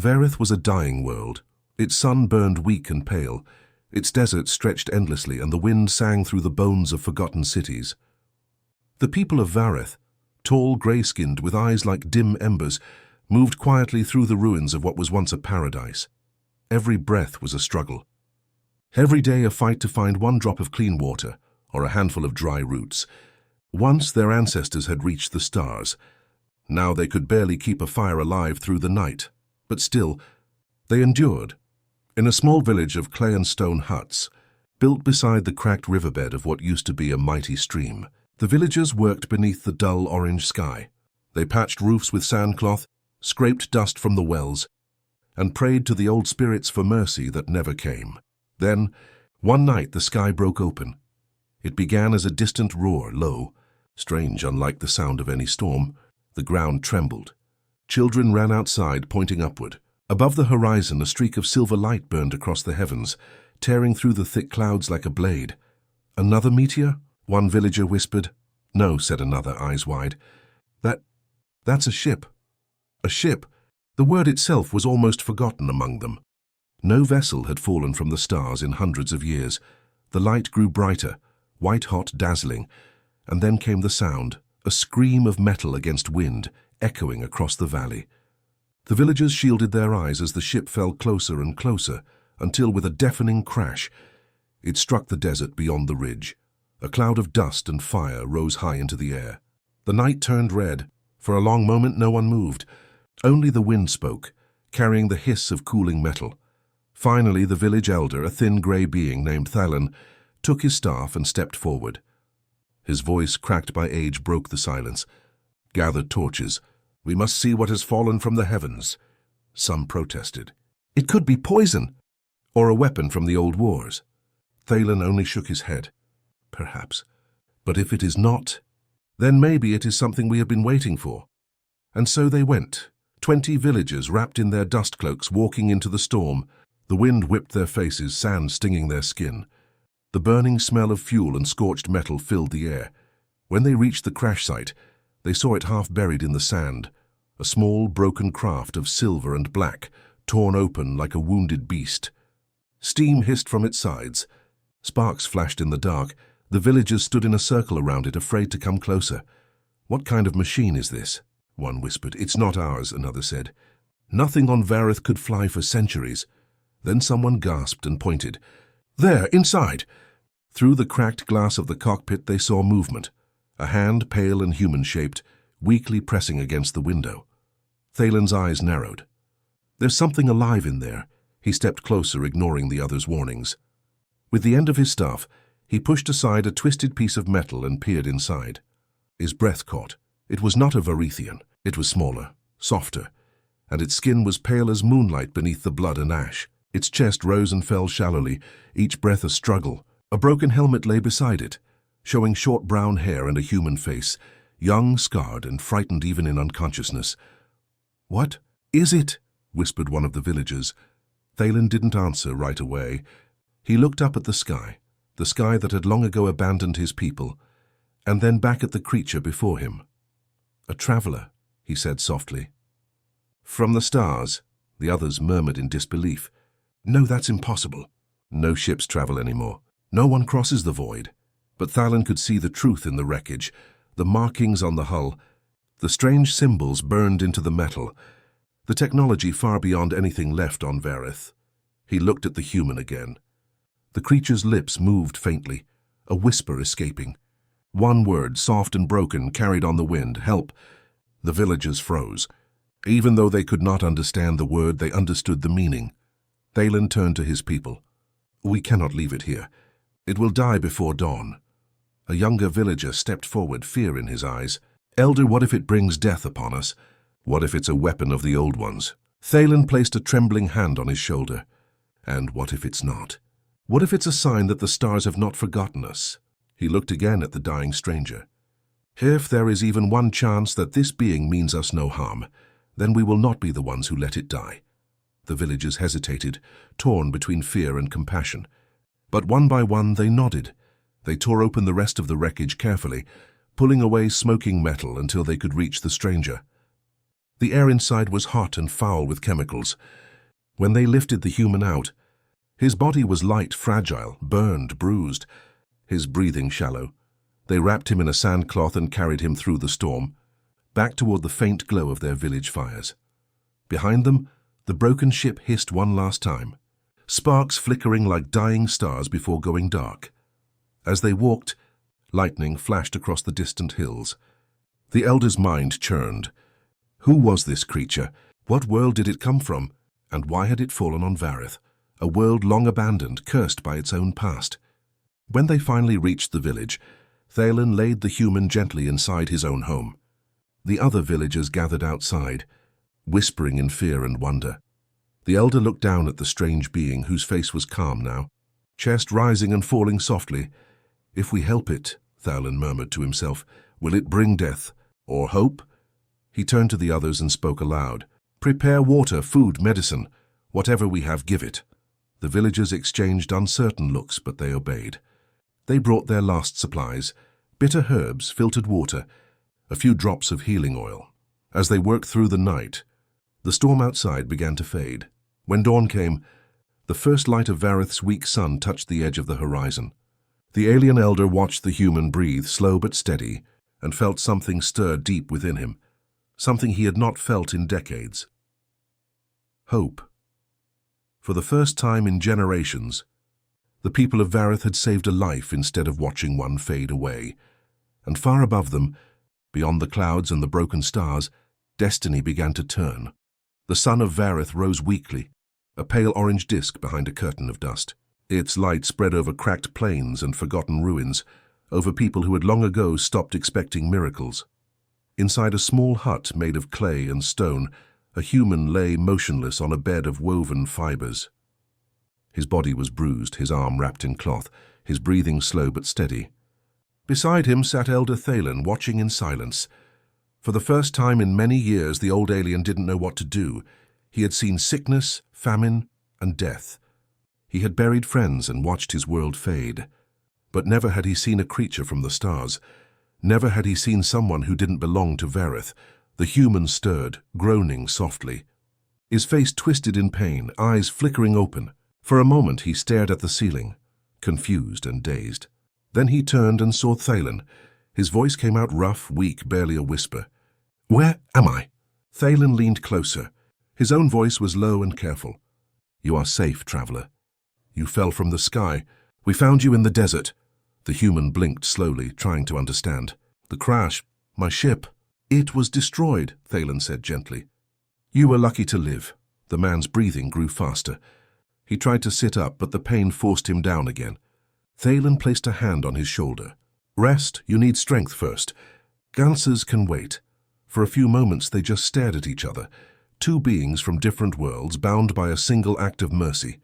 Vareth was a dying world. Its sun burned weak and pale. Its desert stretched endlessly, and the wind sang through the bones of forgotten cities. The people of Vareth, tall, grey-skinned, with eyes like dim embers, moved quietly through the ruins of what was once a paradise. Every breath was a struggle. Every day a fight to find one drop of clean water or a handful of dry roots. Once their ancestors had reached the stars. Now they could barely keep a fire alive through the night. But still, they endured. In a small village of clay and stone huts, built beside the cracked riverbed of what used to be a mighty stream, the villagers worked beneath the dull orange sky. They patched roofs with sandcloth, scraped dust from the wells, and prayed to the old spirits for mercy that never came. Then, one night the sky broke open. It began as a distant roar, low, strange, unlike the sound of any storm. The ground trembled. Children ran outside, pointing upward. Above the horizon, a streak of silver light burned across the heavens, tearing through the thick clouds like a blade. "Another meteor?" one villager whispered. "No," said another, eyes wide. That's a ship." A ship. The word itself was almost forgotten among them. No vessel had fallen from the stars in hundreds of years. The light grew brighter, white-hot, dazzling, and then came the sound, a scream of metal against wind, echoing across the valley. The villagers shielded their eyes as the ship fell closer and closer, until with a deafening crash, it struck the desert beyond the ridge. A cloud of dust and fire rose high into the air. The night turned red. For a long moment no one moved. Only the wind spoke, carrying the hiss of cooling metal. Finally, the village elder, a thin grey being named Thalen, took his staff and stepped forward. His voice, cracked by age, broke the silence. "Gather torches. We must see what has fallen from the heavens." Some protested. "It could be poison, or a weapon from the old wars." Thalen only shook his head. "Perhaps. But if it is not, then maybe it is something we have been waiting for." And so they went, 20 villagers wrapped in their dust cloaks, walking into the storm. The wind whipped their faces, sand stinging their skin. The burning smell of fuel and scorched metal filled the air. When they reached the crash site, they saw it half buried in the sand, a small, broken craft of silver and black, torn open like a wounded beast. Steam hissed from its sides. Sparks flashed in the dark. The villagers stood in a circle around it, afraid to come closer. "What kind of machine is this?" one whispered. "It's not ours," another said. "Nothing on Vareth could fly for centuries." Then someone gasped and pointed. "There, inside!" Through the cracked glass of the cockpit they saw movement, a hand, pale and human-shaped, weakly pressing against the window. Thalen's eyes narrowed. "There's something alive in there." He stepped closer, ignoring the other's warnings. With the end of his staff, he pushed aside a twisted piece of metal and peered inside. His breath caught. It was not a Varethian. It was smaller, softer, and its skin was pale as moonlight beneath the blood and ash. Its chest rose and fell shallowly, each breath a struggle. A broken helmet lay beside it, showing short brown hair and a human face, young, scarred, and frightened even in unconsciousness. "What is it?" whispered one of the villagers. Thalen didn't answer right away. He looked up at the sky that had long ago abandoned his people, and then back at the creature before him. "A traveler," he said softly. "From the stars," the others murmured in disbelief. "No, that's impossible. No ships travel anymore. No one crosses the void." But Thalen could see the truth in the wreckage, the markings on the hull, the strange symbols burned into the metal, the technology far beyond anything left on Vareth. He looked at the human again. The creature's lips moved faintly, a whisper escaping. One word, soft and broken, carried on the wind: "Help." The villagers froze. Even though they could not understand the word, they understood the meaning. Thalen turned to his people. "We cannot leave it here. It will die before dawn." A younger villager stepped forward, fear in his eyes. "Elder, what if it brings death upon us? What if it's a weapon of the old ones?" Thalen placed a trembling hand on his shoulder. "And what if it's not? What if it's a sign that the stars have not forgotten us?" He looked again at the dying stranger. "If there is even one chance that this being means us no harm, then we will not be the ones who let it die." The villagers hesitated, torn between fear and compassion. But one by one they nodded. They tore open the rest of the wreckage carefully, pulling away smoking metal until they could reach the stranger. The air inside was hot and foul with chemicals. When they lifted the human out, his body was light, fragile, burned, bruised, his breathing shallow. They wrapped him in a sandcloth and carried him through the storm, back toward the faint glow of their village fires. Behind them, the broken ship hissed one last time, sparks flickering like dying stars before going dark. As they walked, lightning flashed across the distant hills. The elder's mind churned. Who was this creature? What world did it come from? And why had it fallen on Vareth, a world long abandoned, cursed by its own past? When they finally reached the village, Thalen laid the human gently inside his own home. The other villagers gathered outside, whispering in fear and wonder. The elder looked down at the strange being whose face was calm now, chest rising and falling softly. "If we help it," Thalen murmured to himself, "will it bring death or hope?" He turned to the others and spoke aloud. "Prepare water, food, medicine. Whatever we have, give it." The villagers exchanged uncertain looks, but they obeyed. They brought their last supplies, bitter herbs, filtered water, a few drops of healing oil. As they worked through the night, the storm outside began to fade. When dawn came, the first light of Vareth's weak sun touched the edge of the horizon. The alien elder watched the human breathe, slow but steady, and felt something stir deep within him, something he had not felt in decades. Hope. For the first time in generations, the people of Vareth had saved a life instead of watching one fade away. And far above them, beyond the clouds and the broken stars, destiny began to turn. The sun of Vareth rose weakly, a pale orange disk behind a curtain of dust. Its light spread over cracked plains and forgotten ruins, over people who had long ago stopped expecting miracles. Inside a small hut made of clay and stone, a human lay motionless on a bed of woven fibers. His body was bruised, his arm wrapped in cloth, his breathing slow but steady. Beside him sat Elder Thalen, watching in silence. For the first time in many years, the old alien didn't know what to do. He had seen sickness, famine, and death. He had buried friends and watched his world fade. But never had he seen a creature from the stars. Never had he seen someone who didn't belong to Vareth. The human stirred, groaning softly. His face twisted in pain, eyes flickering open. For a moment he stared at the ceiling, confused and dazed. Then he turned and saw Thalen. His voice came out rough, weak, barely a whisper. "Where am I?" Thalen leaned closer. His own voice was low and careful. "You are safe, traveler. You fell from the sky. We found you in the desert." The human blinked slowly, trying to understand. "The crash, my ship." "It was destroyed," Thalen said gently. "You were lucky to live." The man's breathing grew faster. He tried to sit up, but the pain forced him down again. Thalen placed a hand on his shoulder. "Rest, you need strength first. Ganses can wait." For a few moments they just stared at each other, two beings from different worlds, bound by a single act of mercy.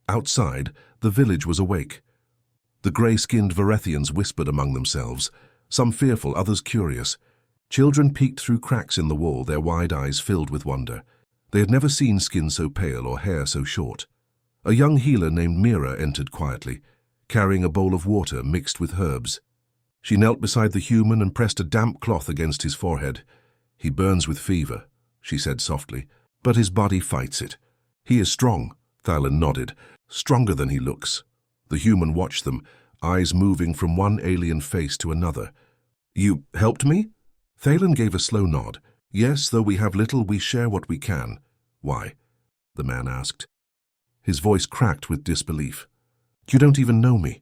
Outside, the village was awake. The grey-skinned Varethians whispered among themselves, some fearful, others curious. Children peeked through cracks in the wall, their wide eyes filled with wonder. They had never seen skin so pale or hair so short. A young healer named Mira entered quietly, carrying a bowl of water mixed with herbs. She knelt beside the human and pressed a damp cloth against his forehead. "He burns with fever," she said softly, "but his body fights it. He is strong," Thalen nodded, "stronger than he looks." The human watched them, eyes moving from one alien face to another. "You helped me?" Thalen gave a slow nod. "Yes, though we have little, we share what we can." "Why?" the man asked. His voice cracked with disbelief. "You don't even know me."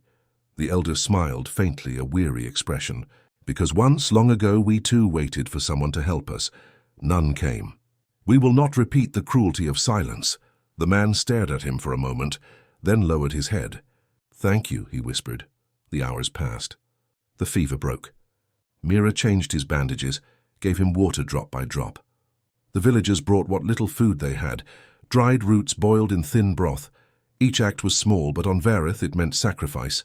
The elder smiled faintly, a weary expression. "Because once, long ago, we too waited for someone to help us. None came. We will not repeat the cruelty of silence." The man stared at him for a moment, then lowered his head. "Thank you," he whispered. The hours passed. The fever broke. Mira changed his bandages, gave him water drop by drop. The villagers brought what little food they had, dried roots boiled in thin broth. Each act was small, but on Vareth it meant sacrifice.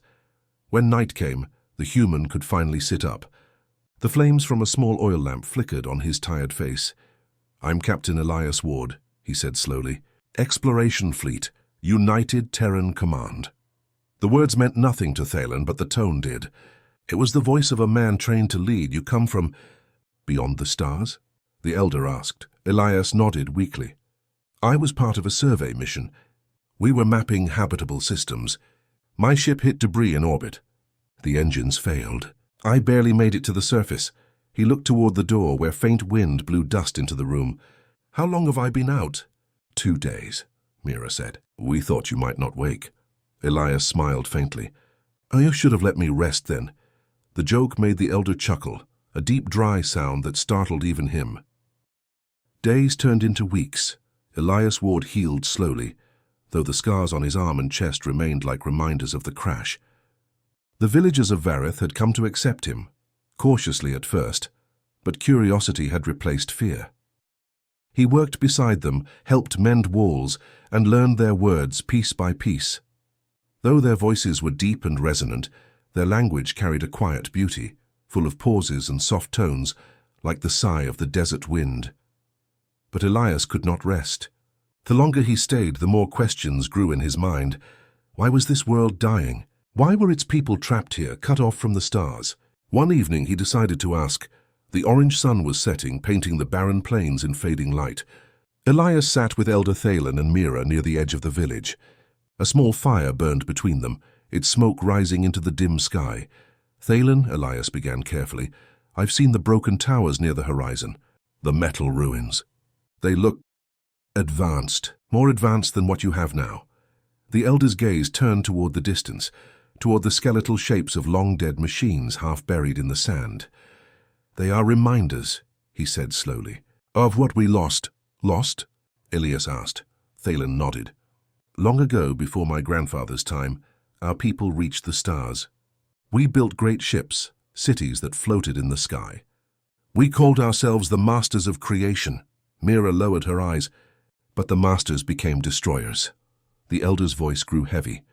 When night came, the human could finally sit up. The flames from a small oil lamp flickered on his tired face. "I'm Captain Elias Ward," he said slowly. "Exploration Fleet, United Terran Command." The words meant nothing to Thalen, but the tone did. It was the voice of a man trained to lead. "You come from beyond the stars?" the elder asked. Elias nodded weakly. I was part of a survey mission. We were mapping habitable systems. My ship hit debris in orbit. The engines failed. I barely made it to the surface. He looked toward the door where faint wind blew dust into the room. How long have I been out? 2 days, Mira said. We thought you might not wake. Elias smiled faintly. Oh, you should have let me rest then. The joke made the elder chuckle, a deep, dry sound that startled even him. Days turned into weeks. Elias Ward healed slowly, though the scars on his arm and chest remained like reminders of the crash. The villagers of Vareth had come to accept him, cautiously at first, but curiosity had replaced fear. He worked beside them, helped mend walls, and learned their words piece by piece. Though their voices were deep and resonant, their language carried a quiet beauty, full of pauses and soft tones, like the sigh of the desert wind. But Elias could not rest. The longer he stayed, the more questions grew in his mind. Why was this world dying? Why were its people trapped here, cut off from the stars? One evening he decided to ask. The orange sun was setting, painting the barren plains in fading light. Elias sat with Elder Thalen and Mira near the edge of the village. A small fire burned between them, its smoke rising into the dim sky. Thalen, Elias began carefully, I've seen the broken towers near the horizon, the metal ruins. They look advanced, more advanced than what you have now. The elder's gaze turned toward the distance, toward the skeletal shapes of long-dead machines half buried in the sand. They are reminders, he said slowly. Of what we lost. Lost? Elias asked. Thalen nodded. Long ago, before my grandfather's time, our people reached the stars. We built great ships, cities that floated in the sky. We called ourselves the Masters of Creation. Mira lowered her eyes, but the Masters became destroyers. The elder's voice grew heavy.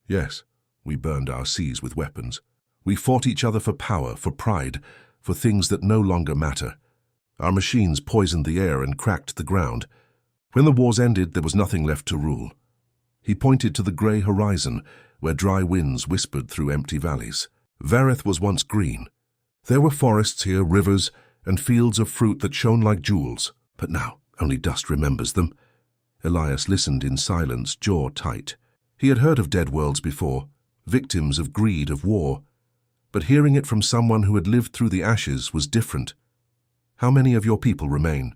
Yes, we burned our seas with weapons. We fought each other for power, for pride, for things that no longer matter. Our machines poisoned the air and cracked the ground. When the wars ended, there was nothing left to rule. He pointed to the grey horizon, where dry winds whispered through empty valleys. Vareth was once green. There were forests here, rivers, and fields of fruit that shone like jewels. But now, only dust remembers them. Elias listened in silence, jaw tight. He had heard of dead worlds before, victims of greed, of war. But hearing it from someone who had lived through the ashes was different. How many of your people remain?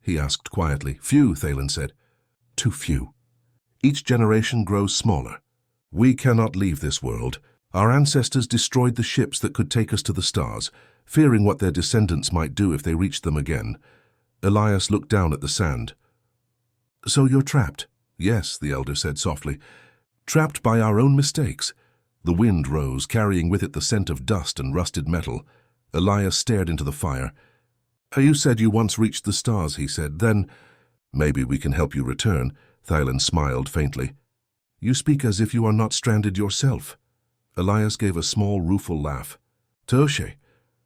He asked quietly. Few, Thalen said. Too few. Each generation grows smaller. We cannot leave this world. Our ancestors destroyed the ships that could take us to the stars, fearing what their descendants might do if they reached them again. Elias looked down at the sand. So you're trapped? Yes, the elder said softly. Trapped by our own mistakes. The wind rose, carrying with it the scent of dust and rusted metal. Elias stared into the fire. You said you once reached the stars, he said. Then, maybe we can help you return. Thalen smiled faintly. You speak as if you are not stranded yourself. Elias gave a small, rueful laugh. Toshe.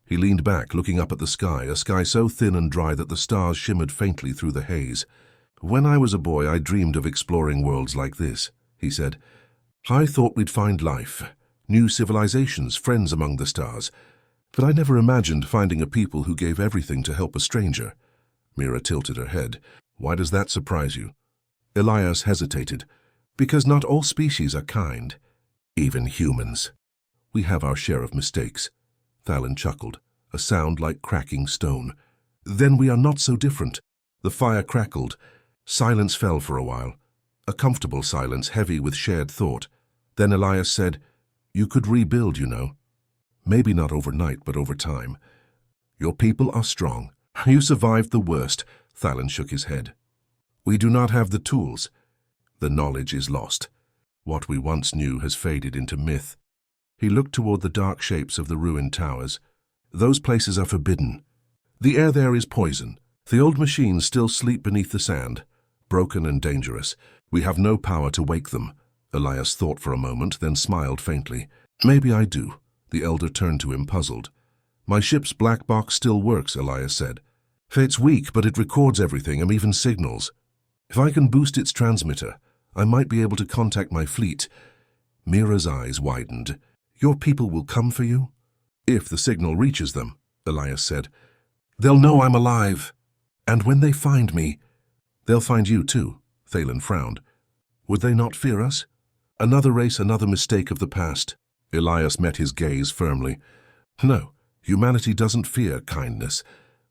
He leaned back, looking up at the sky, a sky so thin and dry that the stars shimmered faintly through the haze. When I was a boy, I dreamed of exploring worlds like this, he said. I thought we'd find life, new civilizations, friends among the stars. But I never imagined finding a people who gave everything to help a stranger. Mira tilted her head. Why does that surprise you? Elias hesitated. Because not all species are kind, even humans. We have our share of mistakes. Thalen chuckled, a sound like cracking stone. Then we are not so different. The fire crackled. Silence fell for a while. A comfortable silence, heavy with shared thought. Then Elias said, You could rebuild, you know. Maybe not overnight, but over time. Your people are strong. You survived the worst. Thalen shook his head. We do not have the tools. The knowledge is lost. What we once knew has faded into myth. He looked toward the dark shapes of the ruined towers. Those places are forbidden. The air there is poison. The old machines still sleep beneath the sand, broken and dangerous. We have no power to wake them. Elias thought for a moment, then smiled faintly. Maybe I do. The elder turned to him, puzzled. My ship's black box still works, Elias said. It's weak, but it records everything, and even signals. If I can boost its transmitter, I might be able to contact my fleet. Mira's eyes widened. Your people will come for you? If the signal reaches them, Elias said. They'll know I'm alive. And when they find me, they'll find you too, Thalen frowned. Would they not fear us? Another race, another mistake of the past. Elias met his gaze firmly. No, humanity doesn't fear kindness.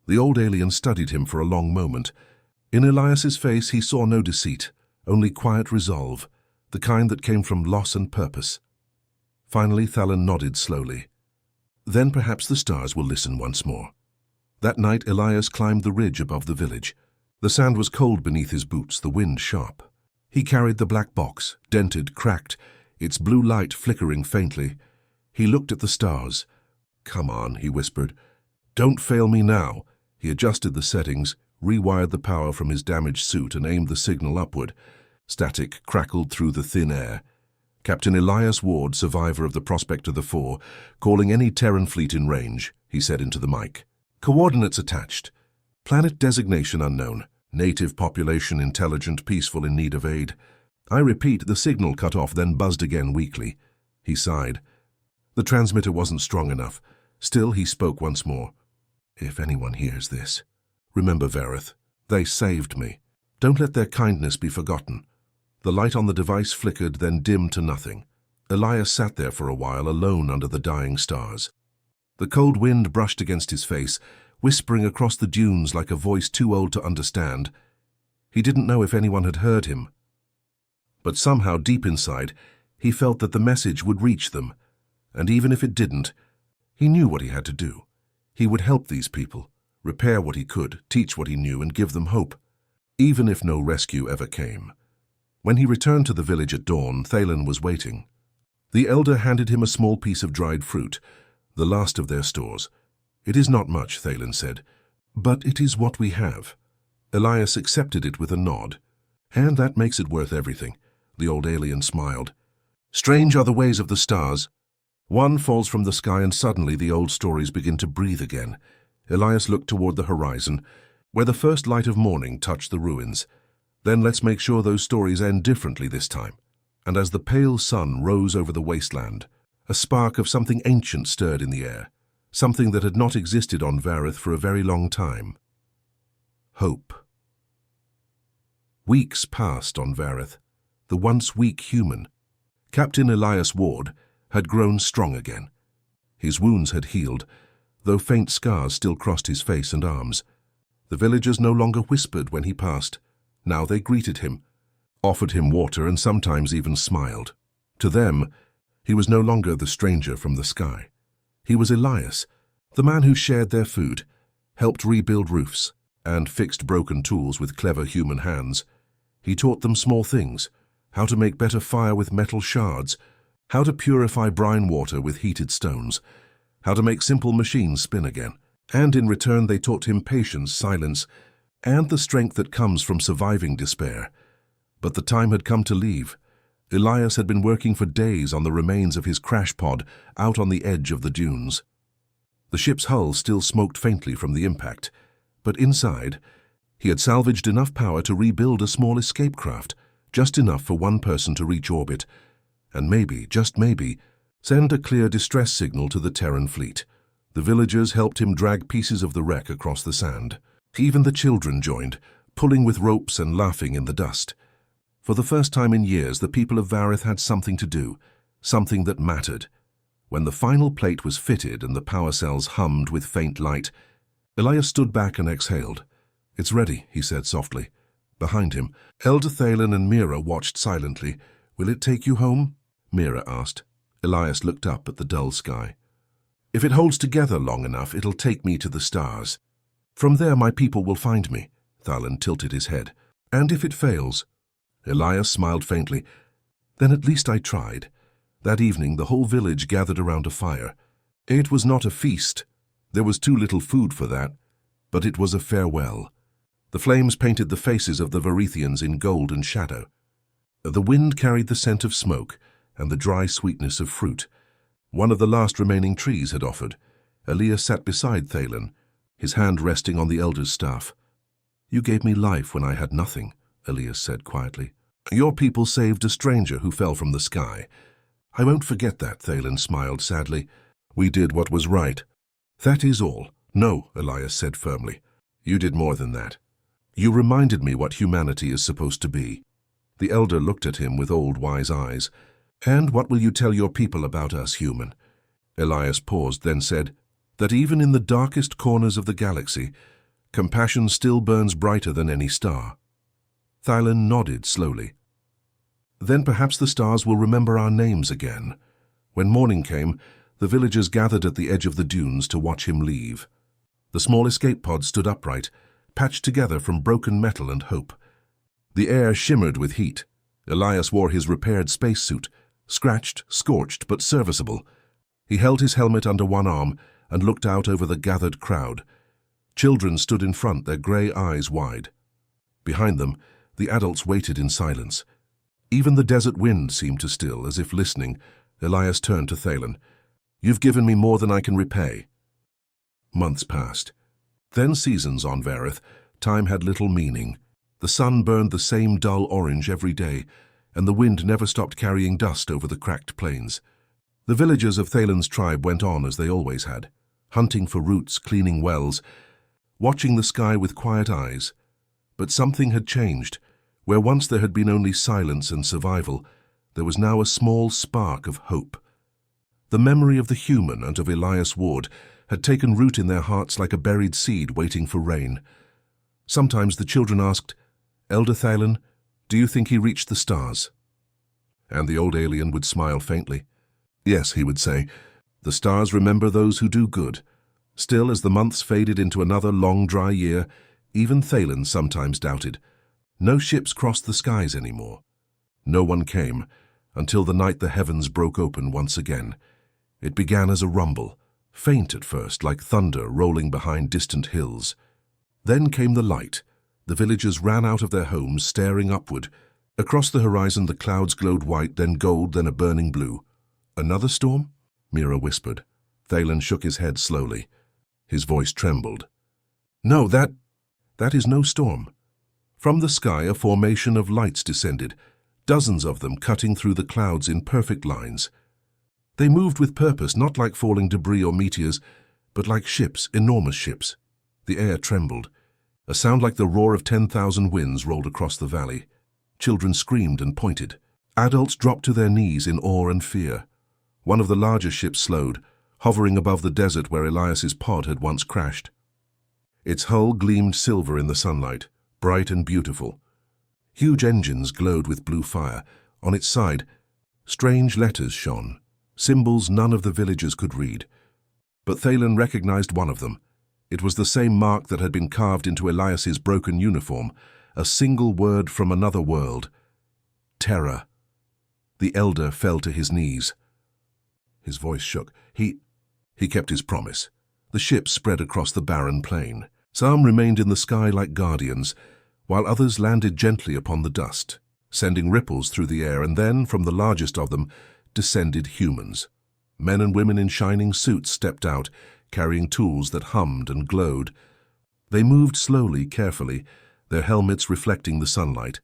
The old alien studied him for a long moment. In Elias's face he saw no deceit, only quiet resolve, the kind that came from loss and purpose. Finally Thalen nodded slowly. Then perhaps the stars will listen once more. That night Elias climbed the ridge above the village. The sand was cold beneath his boots, the wind sharp. He carried the black box, dented, cracked, its blue light flickering faintly. He looked at the stars. "Come on," he whispered. "Don't fail me now." He adjusted the settings, rewired the power from his damaged suit and aimed the signal upward. Static crackled through the thin air. "Captain Elias Ward, survivor of the Prospector the 4, calling any Terran fleet in range," he said into the mic. "Coordinates attached. Planet designation unknown. Native population intelligent, peaceful, in need of aid." I repeat, the signal cut off, then buzzed again weakly. He sighed. The transmitter wasn't strong enough. Still, he spoke once more. "If anyone hears this, remember Vareth. They saved me. Don't let their kindness be forgotten." The light on the device flickered, then dimmed to nothing. Elias sat there for a while, alone under the dying stars. The cold wind brushed against his face, whispering across the dunes like a voice too old to understand. He didn't know if anyone had heard him. But somehow, deep inside, he felt that the message would reach them. And even if it didn't, he knew what he had to do. He would help these people, repair what he could, teach what he knew, and give them hope, even if no rescue ever came. When he returned to the village at dawn, Thalen was waiting. The elder handed him a small piece of dried fruit, the last of their stores. "It is not much," Thalen said, "but it is what we have." Elias accepted it with a nod. "And that makes it worth everything." The old alien smiled. "Strange are the ways of the stars. One falls from the sky and suddenly the old stories begin to breathe again." Elias looked toward the horizon, where the first light of morning touched the ruins. "Then let's make sure those stories end differently this time." And as the pale sun rose over the wasteland, a spark of something ancient stirred in the air, something that had not existed on Vareth for a very long time. Hope. Weeks passed on Vareth, the once weak human. Captain Elias Ward had grown strong again. His wounds had healed, though faint scars still crossed his face and arms. The villagers no longer whispered when he passed. Now they greeted him, offered him water, and sometimes even smiled. To them, he was no longer the stranger from the sky. He was Elias, the man who shared their food, helped rebuild roofs, and fixed broken tools with clever human hands. He taught them small things, how to make better fire with metal shards, how to purify brine water with heated stones, how to make simple machines spin again. And in return they taught him patience, silence, and the strength that comes from surviving despair. But the time had come to leave. Elias had been working for days on the remains of his crash pod out on the edge of the dunes. The ship's hull still smoked faintly from the impact, but inside, he had salvaged enough power to rebuild a small escape craft, just enough for one person to reach orbit, and maybe, just maybe, send a clear distress signal to the Terran fleet. The villagers helped him drag pieces of the wreck across the sand. Even the children joined, pulling with ropes and laughing in the dust. For the first time in years, the people of Vareth had something to do, something that mattered. When the final plate was fitted and the power cells hummed with faint light, Elias stood back and exhaled. "It's ready," he said softly. Behind him, Elder Thalen and Mira watched silently. "Will it take you home?" Mira asked. Elias looked up at the dull sky. "If it holds together long enough, it'll take me to the stars. From there my people will find me." Thalen tilted his head. "And if it fails?" Elias smiled faintly. "Then at least I tried." That evening the whole village gathered around a fire. It was not a feast. There was too little food for that. But it was a farewell. The flames painted the faces of the Varethians in gold and shadow. The wind carried the scent of smoke and the dry sweetness of fruit. One of the last remaining trees had offered. Elias sat beside Thalen, his hand resting on the elder's staff. "You gave me life when I had nothing," Elias said quietly. "Your people saved a stranger who fell from the sky. I won't forget that," Thalen smiled sadly. "We did what was right. That is all." No, Elias said firmly. You did more than that. You reminded me what humanity is supposed to be. The elder looked at him with old wise eyes. And what will you tell your people about us, human? Elias paused, then said, that even in the darkest corners of the galaxy, compassion still burns brighter than any star. Thailand nodded slowly. Then perhaps the stars will remember our names again. When morning came, the villagers gathered at the edge of the dunes to watch him leave. The small escape pod stood upright, patched together from broken metal and hope. The air shimmered with heat. Elias wore his repaired spacesuit, scratched, scorched, but serviceable. He held his helmet under one arm and looked out over the gathered crowd. Children stood in front, their grey eyes wide. Behind them, the adults waited in silence. Even the desert wind seemed to still, as if listening. Elias turned to Thalen. You've given me more than I can repay. Months passed. Then seasons on Vareth. Time had little meaning. The sun burned the same dull orange every day, and the wind never stopped carrying dust over the cracked plains. The villagers of Thalen's tribe went on as they always had, hunting for roots, cleaning wells, watching the sky with quiet eyes. But something had changed. Where once there had been only silence and survival, there was now a small spark of hope. The memory of the human and of Elias Ward had taken root in their hearts like a buried seed waiting for rain. Sometimes the children asked, Elder Thalen, do you think he reached the stars? And the old alien would smile faintly. Yes, he would say, the stars remember those who do good. Still, as the months faded into another long, dry year, even Thalen sometimes doubted. No ships crossed the skies anymore. No one came, until the night the heavens broke open once again. It began as a rumble, faint at first, like thunder rolling behind distant hills. Then came the light. The villagers ran out of their homes, staring upward. Across the horizon the clouds glowed white, then gold, then a burning blue. Another storm? Mira whispered. Thalen shook his head slowly. His voice trembled. No, that is no storm. From the sky a formation of lights descended, dozens of them cutting through the clouds in perfect lines. They moved with purpose, not like falling debris or meteors, but like ships, enormous ships. The air trembled. A sound like the roar of 10,000 winds rolled across the valley. Children screamed and pointed. Adults dropped to their knees in awe and fear. One of the larger ships slowed, hovering above the desert where Elias's pod had once crashed. Its hull gleamed silver in the sunlight, bright and beautiful. Huge engines glowed with blue fire. On its side, strange letters shone, symbols none of the villagers could read. But Thalen recognized one of them. It was the same mark that had been carved into Elias's broken uniform, a single word from another world. Terror. The elder fell to his knees. His voice shook. He kept his promise. The ships spread across the barren plain. Some remained in the sky like guardians, while others landed gently upon the dust, sending ripples through the air, and then, from the largest of them, descended humans. Men and women in shining suits stepped out, carrying tools that hummed and glowed. They moved slowly, carefully, their helmets reflecting the sunlight.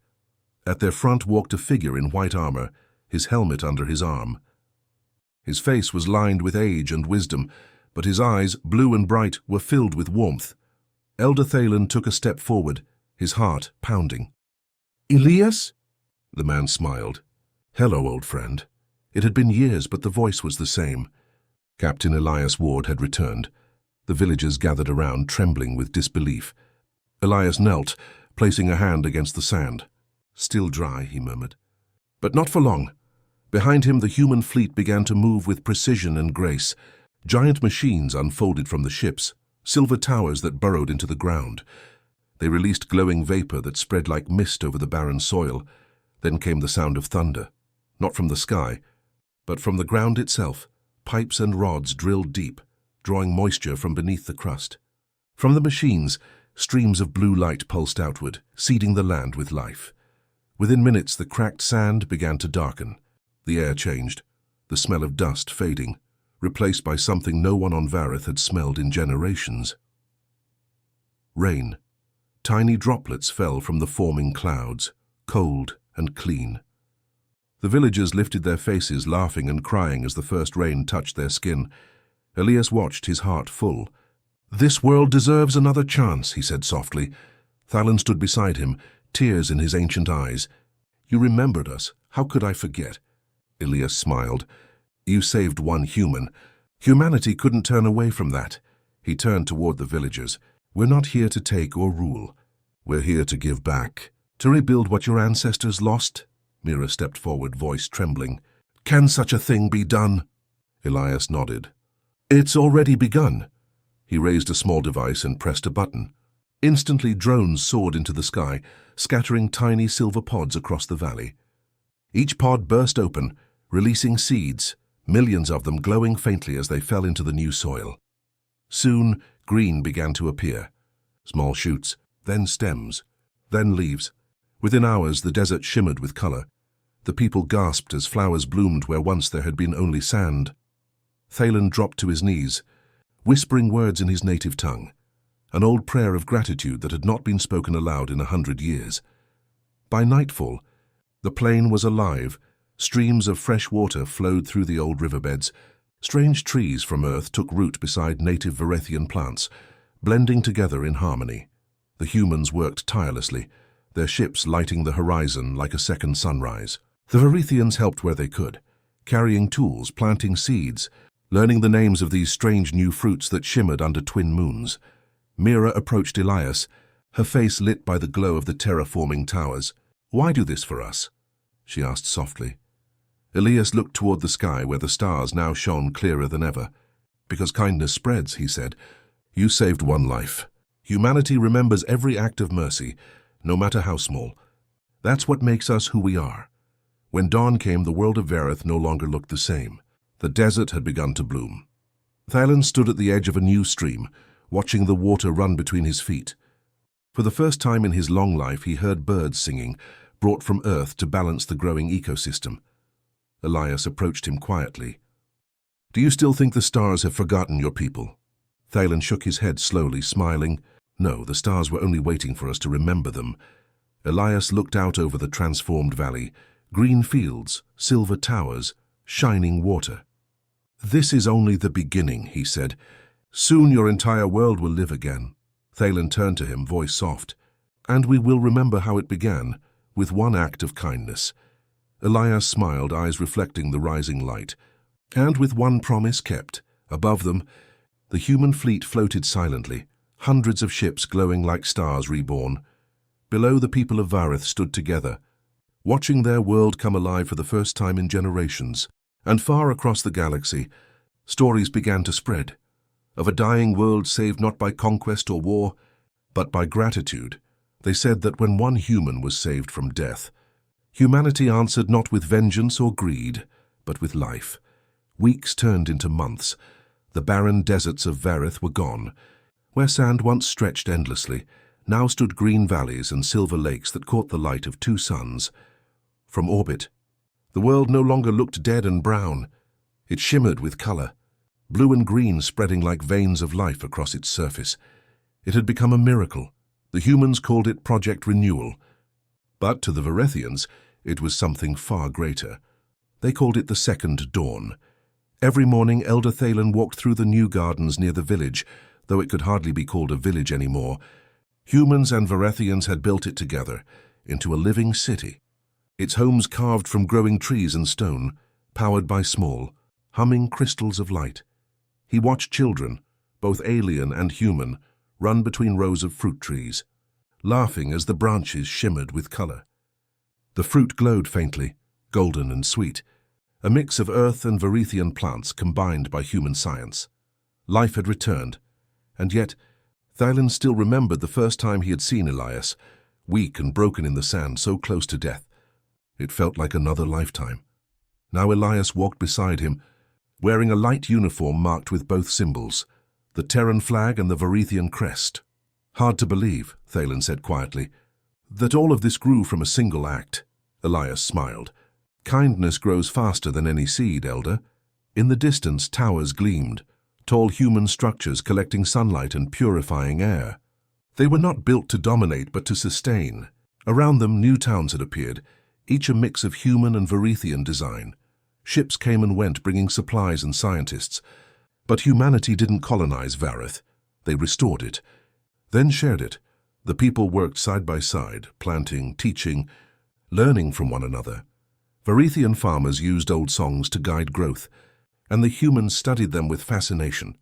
At their front walked a figure in white armor, his helmet under his arm. His face was lined with age and wisdom, but his eyes, blue and bright, were filled with warmth. Elder Thalen took a step forward, his heart pounding. Elias? The man smiled. Hello, old friend. It had been years, but the voice was the same. Captain Elias Ward had returned. The villagers gathered around, trembling with disbelief. Elias knelt, placing a hand against the sand. Still dry, he murmured. But not for long. Behind him the human fleet began to move with precision and grace. Giant machines unfolded from the ships, silver towers that burrowed into the ground. They released glowing vapor that spread like mist over the barren soil. Then came the sound of thunder, not from the sky, but from the ground itself. Pipes and rods drilled deep, drawing moisture from beneath the crust. From the machines, streams of blue light pulsed outward, seeding the land with life. Within minutes, the cracked sand began to darken. The air changed, the smell of dust fading, replaced by something no one on Vareth had smelled in generations. Rain. Tiny droplets fell from the forming clouds, cold and clean. The villagers lifted their faces, laughing and crying as the first rain touched their skin. Elias watched, his heart full. "This world deserves another chance," he said softly. Thailand stood beside him, tears in his ancient eyes. "You remembered us. How could I forget?" Elias smiled. "You saved one human. Humanity couldn't turn away from that." He turned toward the villagers. "We're not here to take or rule. We're here to give back, to rebuild what your ancestors lost." Mira stepped forward, voice trembling. "Can such a thing be done?" Elias nodded. "It's already begun." He raised a small device and pressed a button. Instantly, drones soared into the sky, scattering tiny silver pods across the valley. Each pod burst open, releasing seeds, millions of them glowing faintly as they fell into the new soil. Soon, green began to appear. Small shoots, then stems, then leaves. Within hours, the desert shimmered with color. The people gasped as flowers bloomed where once there had been only sand. Thalen dropped to his knees, whispering words in his native tongue, an old prayer of gratitude that had not been spoken aloud in 100 years. By nightfall, the plain was alive. Streams of fresh water flowed through the old riverbeds. Strange trees from Earth took root beside native Varethian plants, blending together in harmony. The humans worked tirelessly, their ships lighting the horizon like a second sunrise. The Varethians helped where they could, carrying tools, planting seeds, learning the names of these strange new fruits that shimmered under twin moons. Mira approached Elias, her face lit by the glow of the terraforming towers. "Why do this for us?" she asked softly. Elias looked toward the sky where the stars now shone clearer than ever. "Because kindness spreads," he said. "You saved one life. Humanity remembers every act of mercy, no matter how small. That's what makes us who we are." When dawn came, the world of Vareth no longer looked the same. The desert had begun to bloom. Thalen stood at the edge of a new stream, watching the water run between his feet. For the first time in his long life, he heard birds singing, brought from Earth to balance the growing ecosystem. Elias approached him quietly. "Do you still think the stars have forgotten your people?" Thalen shook his head slowly, smiling. "No, the stars were only waiting for us to remember them." Elias looked out over the transformed valley, green fields, silver towers, shining water. "This is only the beginning," he said. "Soon your entire world will live again." Thalen turned to him, voice soft. "And we will remember how it began, with one act of kindness." Elias smiled, eyes reflecting the rising light. "And with one promise kept." Above them, the human fleet floated silently, hundreds of ships glowing like stars reborn. Below, the people of Vareth stood together, watching their world come alive for the first time in generations. And far across the galaxy, stories began to spread, of a dying world saved not by conquest or war, but by gratitude. They said that when one human was saved from death, humanity answered not with vengeance or greed, but with life. Weeks turned into months. The barren deserts of Vareth were gone. Where sand once stretched endlessly, now stood green valleys and silver lakes that caught the light of two suns. From orbit, the world no longer looked dead and brown. It shimmered with color, blue and green spreading like veins of life across its surface. It had become a miracle. The humans called it Project Renewal. But to the Varethians, it was something far greater. They called it the Second Dawn. Every morning, Elder Thalen walked through the new gardens near the village, though it could hardly be called a village anymore. Humans and Varethians had built it together, into a living city. Its homes carved from growing trees and stone, powered by small, humming crystals of light. He watched children, both alien and human, run between rows of fruit trees, laughing as the branches shimmered with color. The fruit glowed faintly, golden and sweet, a mix of earth and Varethian plants combined by human science. Life had returned, and yet Thalen still remembered the first time he had seen Elias, weak and broken in the sand, so close to death. It felt like another lifetime. Now Elias walked beside him, wearing a light uniform marked with both symbols, the Terran flag and the Varethian crest. "Hard to believe," Thalen said quietly, "that all of this grew from a single act." Elias smiled. "Kindness grows faster than any seed, Elder." In the distance, towers gleamed, tall human structures collecting sunlight and purifying air. They were not built to dominate, but to sustain. Around them, new towns had appeared, each a mix of human and Varethian design. Ships came and went, bringing supplies and scientists. But humanity didn't colonize Vareth. They restored it, then shared it. The people worked side by side, planting, teaching, learning from one another. Varethian farmers used old songs to guide growth, and the humans studied them with fascination.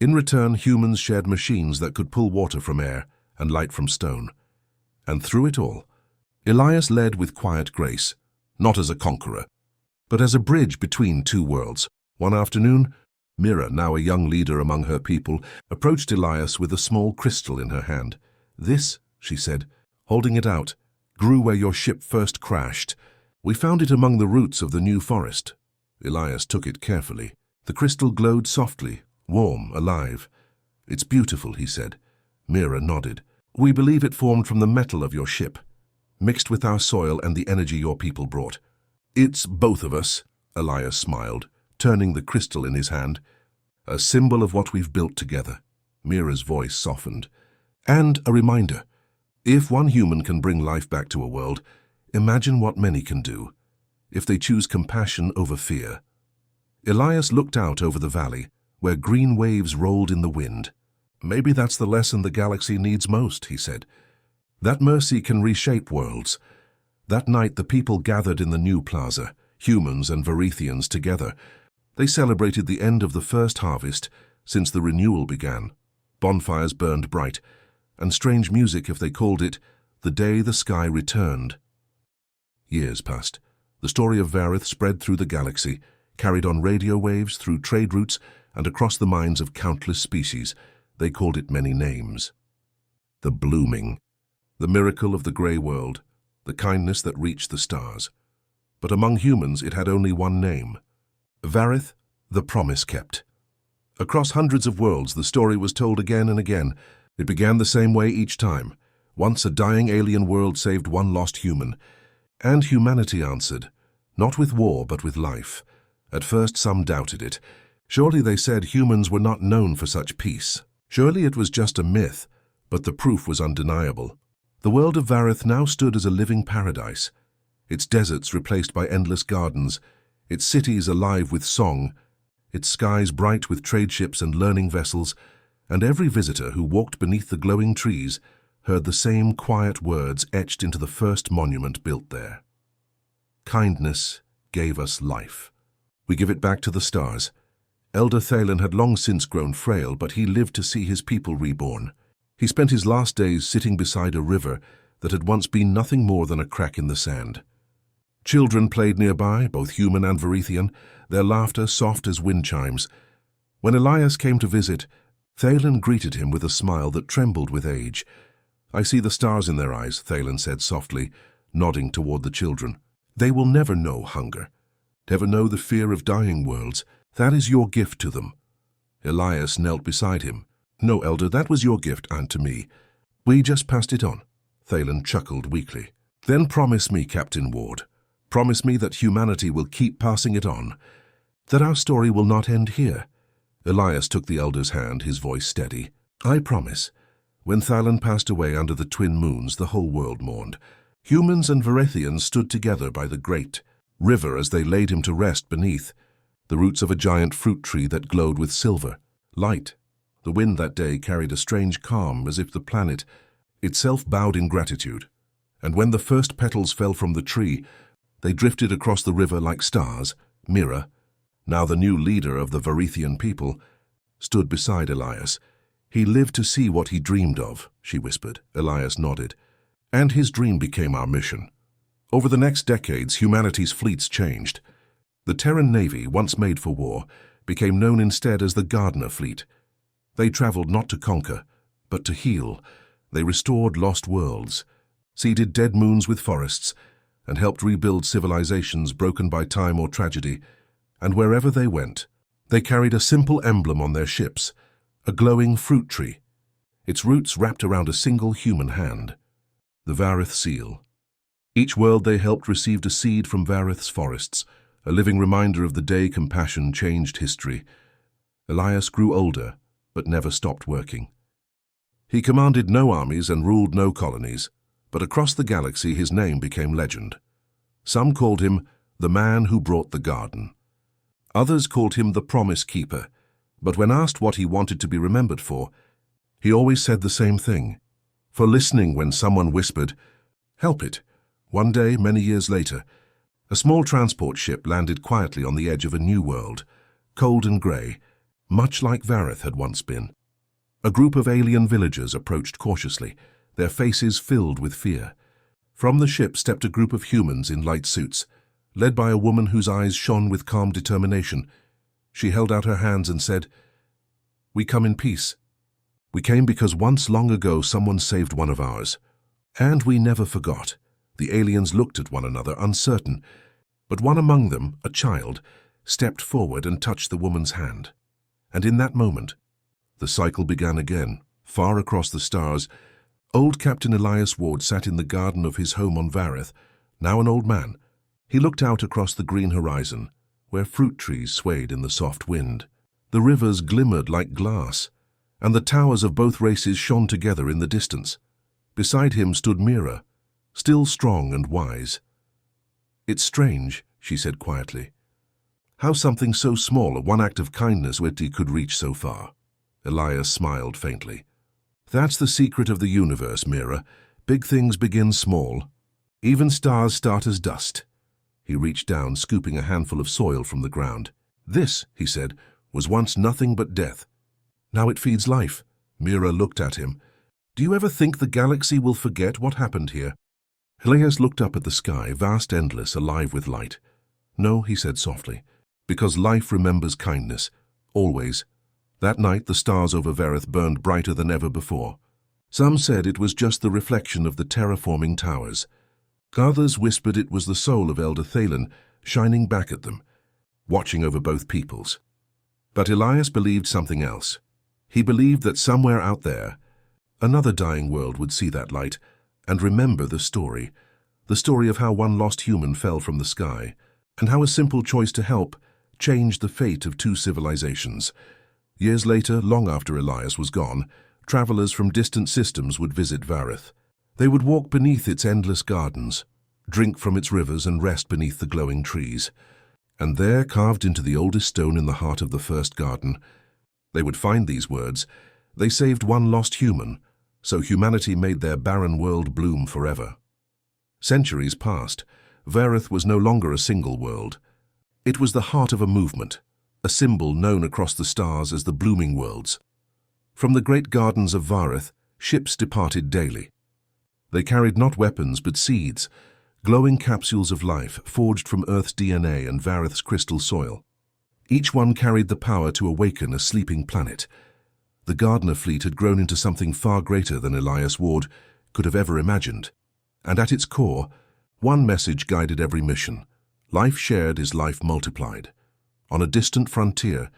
In return, humans shared machines that could pull water from air and light from stone. And through it all, Elias led with quiet grace, not as a conqueror, but as a bridge between two worlds. One afternoon, Mira, now a young leader among her people, approached Elias with a small crystal in her hand. "This," she said, holding it out, "grew where your ship first crashed. We found it among the roots of the new forest." Elias took it carefully. The crystal glowed softly, warm, alive. "It's beautiful," he said. Mira nodded. "We believe it formed from the metal of your ship, mixed with our soil and the energy your people brought." "It's both of us," Elias smiled, turning the crystal in his hand. "A symbol of what we've built together." Mira's voice softened. "And a reminder, if one human can bring life back to a world, imagine what many can do, if they choose compassion over fear." Elias looked out over the valley, where green waves rolled in the wind. "Maybe that's the lesson the galaxy needs most," he said. "That mercy can reshape worlds." That night the people gathered in the new plaza, humans and Varethians together. They celebrated the end of the first harvest since the renewal began. Bonfires burned bright, and strange music, if they called it, the day the sky returned. Years passed. The story of Vareth spread through the galaxy, carried on radio waves, through trade routes, and across the minds of countless species. They called it many names. The blooming, the miracle of the grey world, the kindness that reached the stars. But among humans it had only one name. Vareth, the promise kept. Across hundreds of worlds the story was told again and again. It began the same way each time. Once a dying alien world saved one lost human. And humanity answered, not with war but with life. At first some doubted it. Surely, they said, humans were not known for such peace. Surely it was just a myth, but the proof was undeniable. The world of Vareth now stood as a living paradise, its deserts replaced by endless gardens, its cities alive with song, its skies bright with trade ships and learning vessels, and every visitor who walked beneath the glowing trees heard the same quiet words etched into the first monument built there. "Kindness gave us life. We give it back to the stars." Elder Thalen had long since grown frail, but he lived to see his people reborn. He spent his last days sitting beside a river that had once been nothing more than a crack in the sand. Children played nearby, both human and Varethian, their laughter soft as wind chimes. When Elias came to visit, Thalen greeted him with a smile that trembled with age. "I see the stars in their eyes," Thalen said softly, nodding toward the children. "They will never know hunger, never know the fear of dying worlds. That is your gift to them." Elias knelt beside him. "No, Elder, that was your gift, and to me. We just passed it on." Thalen chuckled weakly. "Then promise me, Captain Ward. Promise me that humanity will keep passing it on, that our story will not end here." Elias took the Elder's hand, his voice steady. "I promise." When Thalen passed away under the twin moons, the whole world mourned. Humans and Varethians stood together by the great river as they laid him to rest beneath the roots of a giant fruit tree that glowed with silver light. The wind that day carried a strange calm, as if the planet itself bowed in gratitude. And when the first petals fell from the tree, they drifted across the river like stars. Mira, now the new leader of the Varethian people, stood beside Elias. "He lived to see what he dreamed of," she whispered. Elias nodded. "And his dream became our mission." Over the next decades, humanity's fleets changed. The Terran Navy, once made for war, became known instead as the Gardener Fleet. They traveled not to conquer, but to heal. They restored lost worlds, seeded dead moons with forests, and helped rebuild civilizations broken by time or tragedy. And wherever they went, they carried a simple emblem on their ships, a glowing fruit tree, its roots wrapped around a single human hand, the Vareth seal. Each world they helped received a seed from Vareth's forests, a living reminder of the day compassion changed history. Elias grew older, but never stopped working. He commanded no armies and ruled no colonies, but across the galaxy his name became legend. Some called him the man who brought the garden. Others called him the promise keeper, but when asked what he wanted to be remembered for, He always said the same thing. For listening when someone whispered, "Help it." One day, many years later, a small transport ship landed quietly on the edge of a new world, cold and grey, much like Vareth had once been. A group of alien villagers approached cautiously, their faces filled with fear. From the ship stepped a group of humans in light suits, led by a woman whose eyes shone with calm determination. She held out her hands and said, "We come in peace. We came because once long ago someone saved one of ours. And we never forgot." The aliens looked at one another, uncertain, but one among them, a child, stepped forward and touched the woman's hand. And in that moment, the cycle began again, far across the stars. Old Captain Elias Ward sat in the garden of his home on Vareth, now an old man. He looked out across the green horizon, where fruit trees swayed in the soft wind. The rivers glimmered like glass, and the towers of both races shone together in the distance. Beside him stood Mira, still strong and wise. "It's strange," she said quietly, "how something so small, one act of kindness, could reach so far." Elias smiled faintly. "That's the secret of the universe, Mira. Big things begin small. Even stars start as dust." He reached down, scooping a handful of soil from the ground. "This," he said, "was once nothing but death. Now it feeds life." Mira looked at him. "Do you ever think the galaxy will forget what happened here?" Elias looked up at the sky, vast, endless, alive with light. "No," he said softly, "because life remembers kindness, always." That night the stars over Vareth burned brighter than ever before. Some said it was just the reflection of the terraforming towers. Others whispered it was the soul of Elder Thalen shining back at them, watching over both peoples. But Elias believed something else. He believed that somewhere out there, another dying world would see that light and remember the story of how one lost human fell from the sky, and how a simple choice to help changed the fate of two civilizations. Years later, long after Elias was gone, travelers from distant systems would visit Vareth. They would walk beneath its endless gardens, drink from its rivers, and rest beneath the glowing trees. And there, carved into the oldest stone in the heart of the first garden, they would find these words: "They saved one lost human, so humanity made their barren world bloom forever." Centuries passed. Vareth was no longer a single world. It was the heart of a movement, a symbol known across the stars as the Blooming Worlds. From the great gardens of Vareth, ships departed daily. They carried not weapons but seeds, glowing capsules of life forged from Earth's DNA and Vareth's crystal soil. Each one carried the power to awaken a sleeping planet. The Gardener fleet had grown into something far greater than Elias Ward could have ever imagined. And at its core, one message guided every mission: life shared is life multiplied. On a distant frontier,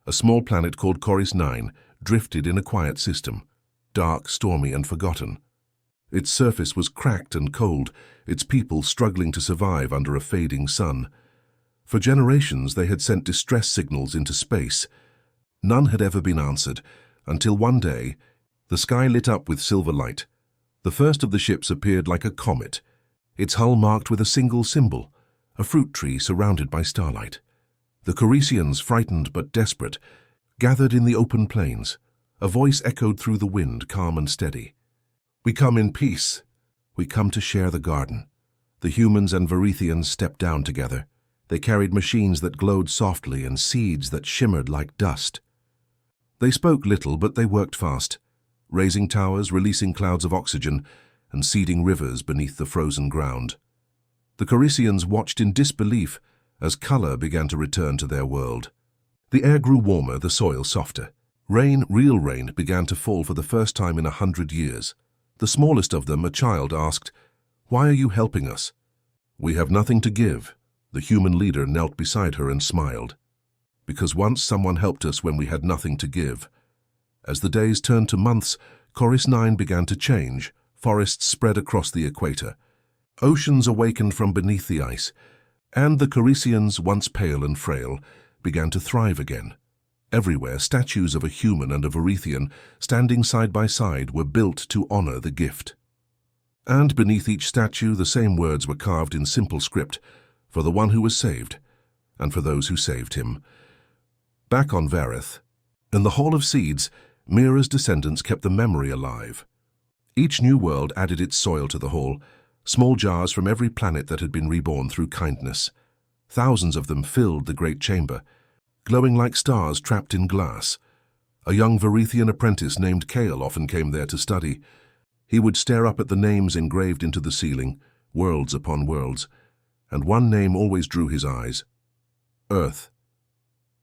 a small planet called Coris 9 drifted in a quiet system, dark, stormy, and forgotten. Its surface was cracked and cold, its people struggling to survive under a fading sun. For generations they had sent distress signals into space. None had ever been answered, until one day, the sky lit up with silver light. The first of the ships appeared like a comet, its hull marked with a single symbol, a fruit tree surrounded by starlight. The Corisians, frightened but desperate, gathered in the open plains. A voice echoed through the wind, calm and steady. "We come in peace. We come to share the garden." The humans and Varethians stepped down together. They carried machines that glowed softly and seeds that shimmered like dust. They spoke little, but they worked fast, raising towers, releasing clouds of oxygen, and seeding rivers beneath the frozen ground. The Corisians watched in disbelief as color began to return to their world. The air grew warmer, the soil softer. Rain, real rain, began to fall for the first time in 100 years. The smallest of them, a child, asked, "Why are you helping us?" "We have nothing to give." The human leader knelt beside her and smiled. "Because once someone helped us when we had nothing to give." As the days turned to months, Coris 9 began to change. Forests spread across the equator. Oceans awakened from beneath the ice, and the Corisians, once pale and frail, began to thrive again. Everywhere, statues of a human and a Varethian, standing side by side, were built to honor the gift. And beneath each statue, the same words were carved in simple script: "For the one who was saved, and for those who saved him." Back on Vareth, in the Hall of Seeds, Mira's descendants kept the memory alive. Each new world added its soil to the hall, small jars from every planet that had been reborn through kindness. Thousands of them filled the great chamber, glowing like stars trapped in glass. A young Varethian apprentice named Kale often came there to study. He would stare up at the names engraved into the ceiling, worlds upon worlds, and one name always drew his eyes: Earth.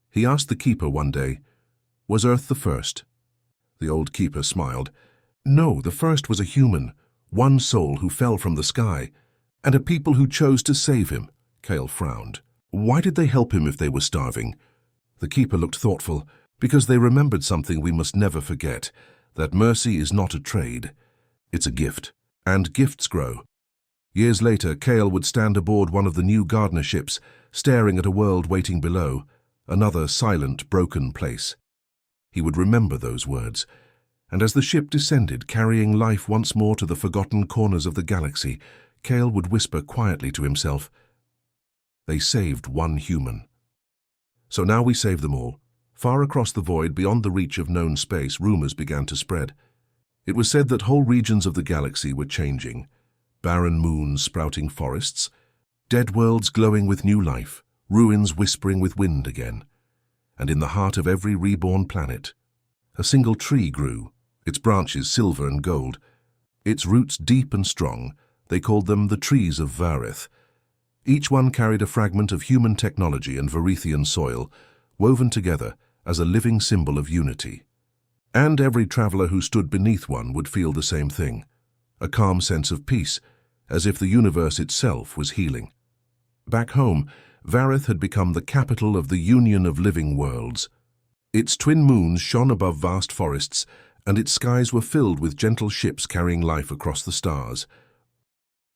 He asked the keeper one day, "Was Earth the first?" The old keeper smiled. "No, the first was a human, one soul who fell from the sky, and a people who chose to save him." Kale frowned. "Why did they help him if they were starving?" The keeper looked thoughtful. "Because they remembered something we must never forget, that mercy is not a trade. It's a gift, and gifts grow." Years later, Kale would stand aboard one of the new Gardner ships, staring at a world waiting below, another silent, broken place. He would remember those words, and as the ship descended, carrying life once more to the forgotten corners of the galaxy, Kale would whisper quietly to himself, "They saved one human. So now we save them all." Far across the void, beyond the reach of known space, rumors began to spread. It was said that whole regions of the galaxy were changing. Barren moons sprouting forests, dead worlds glowing with new life, ruins whispering with wind again. And in the heart of every reborn planet, a single tree grew, its branches silver and gold, its roots deep and strong. They called them the trees of Vareth. Each one carried a fragment of human technology and Varethian soil, woven together as a living symbol of unity. And every traveler who stood beneath one would feel the same thing, a calm sense of peace, as if the universe itself was healing. Back home, Vareth had become the capital of the Union of Living Worlds. Its twin moons shone above vast forests, and its skies were filled with gentle ships carrying life across the stars.